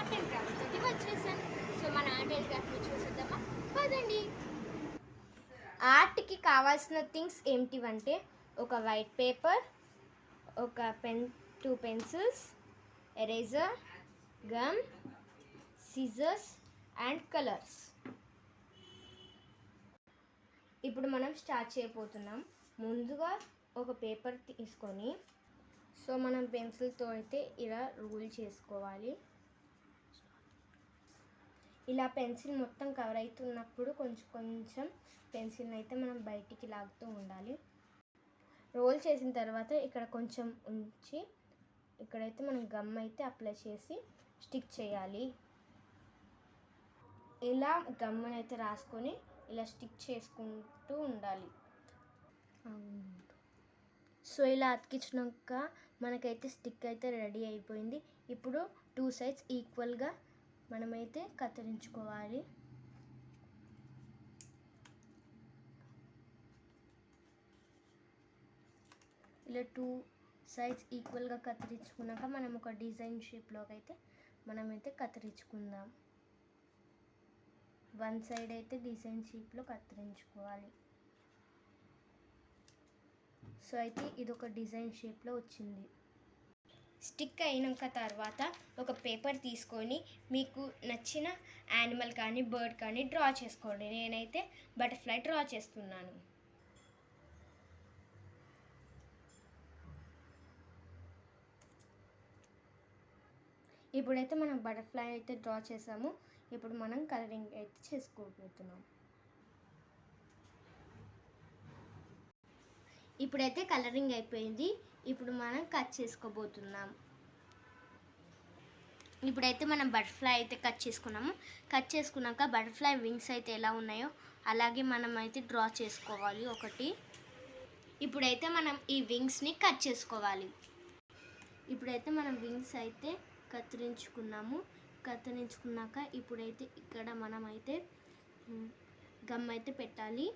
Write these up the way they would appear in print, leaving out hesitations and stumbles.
Art and craft తోటి వచ్చేసాను. So మన ఆర్ట్ అండ్ క్రాఫ్ట్ని చూసేద్దామా? పదండి. ఆర్ట్కి కావాల్సిన థింగ్స్ ఏమిటివంటే ఒక వైట్ పేపర్, ఒక pen, 2 pencils, eraser, gum, scissors and colours. ఇప్పుడు మనం స్టార్ట్ చేయబోతున్నాం. ముందుగా ఒక పేపర్ తీసుకొని సో మనం పెన్సిల్తో అయితే ఇలా రూల్ చేసుకోవాలి. ఇలా పెన్సిల్ మొత్తం కవర్ అవుతున్నప్పుడు కొంచెం కొంచెం పెన్సిల్ని అయితే మనం బయటికి లాగుతూ ఉండాలి. రోల్ చేసిన తర్వాత ఇక్కడ కొంచెం ఉంచి ఇక్కడైతే మనం గమ్ అయితే అప్లై చేసి స్టిక్ చేయాలి. ఇలా గమ్ముని అయితే రాసుకొని ఇలా స్టిక్ చేసుకుంటూ ఉండాలి. సో ఇలా అతికించినాక మనకైతే స్టిక్ అయితే రెడీ అయిపోయింది. ఇప్పుడు 2 సైడ్స్ ఈక్వల్గా మనమైతే కత్తిరించుకోవాలి. ఇలా 2 సైడ్స్ ఈక్వల్గా కత్తిరించుకున్నాక మనం ఒక డిజైన్ షేప్లోకి అయితే మనమైతే కత్తిరించుకుందాం. 1 సైడ్ అయితే డిజైన్ షేప్లో కత్తిరించుకోవాలి. సో అయితే ఇది ఒక డిజైన్ షేప్లో వచ్చింది. స్టిక్ అయినాక తర్వాత ఒక పేపర్ తీసుకొని మీకు నచ్చిన యానిమల్ కానీ బర్డ్ కానీ డ్రా చేసుకోండి. నేనైతే బటర్ఫ్లై డ్రా చేస్తున్నాను. ఇప్పుడైతే మనం బటర్ఫ్లై అయితే డ్రా చేసాము. ఇప్పుడు మనం కలరింగ్ అయితే చేసుకోబోతున్నాం. ఇప్పుడైతే కలరింగ్ అయిపోయింది. ఇప్పుడు మనం కట్ చేసుకోబోతున్నాం. ఇప్పుడైతే మనం బటర్ఫ్లై అయితే కట్ చేసుకున్నాము. కట్ చేసుకున్నాక బటర్ఫ్లై వింగ్స్ అయితే ఎలా ఉన్నాయో అలాగే మనం అయితే డ్రా చేసుకోవాలి ఒకటి. ఇప్పుడైతే మనం ఈ వింగ్స్ని కట్ చేసుకోవాలి. ఇప్పుడైతే మనం వింగ్స్ అయితే కత్తిరించుకున్నాము. కత్తిరించుకున్నాక ఇప్పుడైతే ఇక్కడ మనమైతే గమ్ అయితే పెట్టాలి.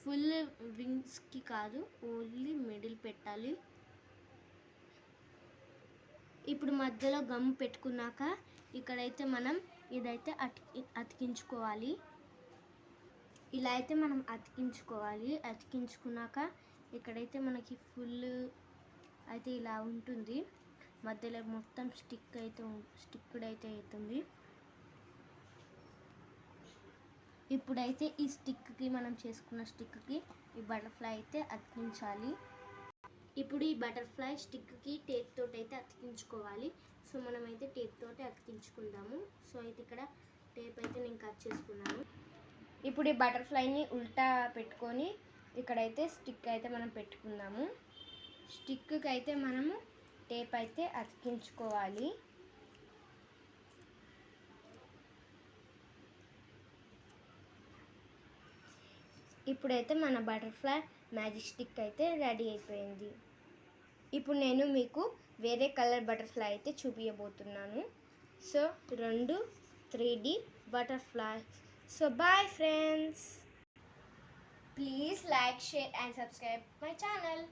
ఫుల్ వింగ్స్కి కాదు, ఓన్లీ మిడిల్ పెట్టాలి. ఇప్పుడు మధ్యలో గమ్ పెట్టుకున్నాక ఇక్కడైతే మనం ఇదైతే అతికించుకోవాలి. ఇలా అయితే మనం అతికించుకోవాలి. అతికించుకున్నాక ఇక్కడైతే మనకి ఫుల్ అయితే ఇలా ఉంటుంది. మధ్యలో మొత్తం స్టిక్డ్ అయితే అవుతుంది. ఇప్పుడైతే ఈ స్టిక్కి మనం చేసుకున్న స్టిక్కి ఈ బటర్ఫ్లై అయితే అతికించాలి. ఇప్పుడు ఈ బటర్ఫ్లై స్టిక్కి టేప్ తోటి అయితే అతికించుకోవాలి. సో మనమైతే టేప్ తోటి అతికించుకుందాము. సో అయితే ఇక్కడ టేప్ అయితే నేను కట్ చేసుకున్నాను. ఇప్పుడు ఈ బటర్ఫ్లైని ఉల్టా పెట్టుకొని ఇక్కడైతే స్టిక్ అయితే మనం పెట్టుకుందాము. స్టిక్కి అయితే మనము టేప్ అయితే అతికించుకోవాలి. ఇప్పుడైతే మన బటర్ఫ్లై మ్యాజిక్ స్టిక్ అయితే రెడీ అయిపోయింది. ఇప్పుడు నేను మీకు వేరే కలర్ బటర్ఫ్లై అయితే చూపించబోతున్నాను. So 2 3D butterfly. So bye friends, please like, share and subscribe my channel.